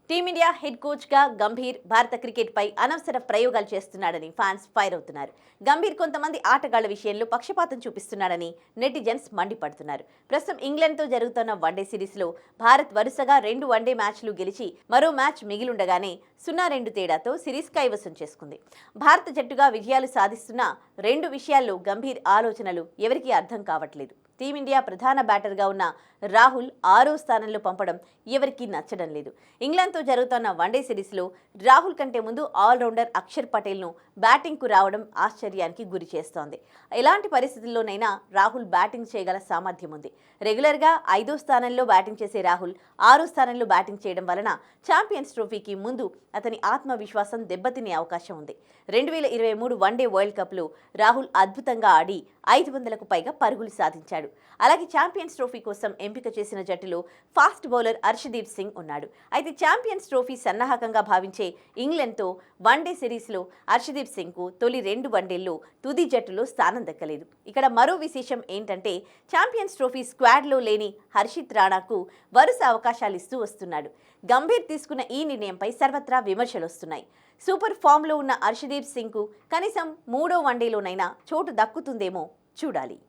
Team India head కోచ్గా గంభీర్ భారత క్రికెట్పై అనవసర ప్రయోగాలు చేస్తున్నాడని ఫ్యాన్స్ ఫైర్ అవుతున్నారు. గంభీర్ కొంతమంది ఆటగాళ్ల విషయంలో పక్షపాతం చూపిస్తున్నాడని నెటిజన్స్ మండిపడుతున్నారు. ప్రస్తుతం ఇంగ్లాండ్తో జరుగుతున్న వన్డే సిరీస్లో భారత్ వరుసగా 2 వన్డే మ్యాచ్లు గెలిచి మరో మ్యాచ్ మిగిలుండగానే 0-2 తేడాతో సిరీస్ కైవసం చేసుకుంది. భారత జట్టుగా విజయాలు సాధిస్తున్న 2 విషయాల్లో గంభీర్ ఆలోచనలు ఎవరికీ అర్థం కావట్లేదు. టీమిండియా ప్రధాన బ్యాటర్గా ఉన్న రాహుల్ 6వ స్థానంలో పంపడం ఎవరికీ నచ్చడం లేదు. ఇంగ్లాండ్తో జరుగుతున్న వన్డే సిరీస్లో రాహుల్ కంటే ముందు ఆల్రౌండర్ అక్షర్ పటేల్ను బ్యాటింగ్కు రావడం ఆశ్చర్యానికి గురి చేస్తోంది. ఎలాంటి పరిస్థితుల్లోనైనా రాహుల్ బ్యాటింగ్ చేయగల సామర్థ్యం ఉంది. రెగ్యులర్గా 5వ స్థానంలో బ్యాటింగ్ చేసే రాహుల్ 6వ స్థానంలో బ్యాటింగ్ చేయడం వలన ఛాంపియన్స్ ట్రోఫీకి ముందు అతని ఆత్మవిశ్వాసం దెబ్బతినే అవకాశం ఉంది. 2023 వన్డే వరల్డ్ కప్లో రాహుల్ అద్భుతంగా ఆడి 500కు పైగా పరుగులు సాధించాడు. అలాగే ఛాంపియన్స్ ట్రోఫీ కోసం ఎంపిక చేసిన జట్టులో ఫాస్ట్ బౌలర్ హర్షదీప్ సింగ్ ఉన్నాడు. అయితే ఛాంపియన్స్ ట్రోఫీ సన్నాహకంగా భావించే ఇంగ్లాండ్తో వన్డే సిరీస్లో హర్షదీప్ సింగ్కు తొలి 2 వన్డేల్లో తుది జట్టులో స్థానం దక్కలేదు. ఇక్కడ మరో విశేషం ఏంటంటే ఛాంపియన్స్ ట్రోఫీ స్క్వాడ్లో లేని హర్షిత్ రాణాకు వరుస అవకాశాలు ఇస్తూ వస్తున్నాడు. గంభీర్ తీసుకున్న ఈ నిర్ణయంపై సర్వత్రా విమర్శలు వస్తున్నాయి. సూపర్ ఫామ్లో ఉన్న హర్షదీప్ సింగ్కు కనీసం 3వ వన్డేలోనైనా చోటు దక్కుతుందేమో చూడాలి.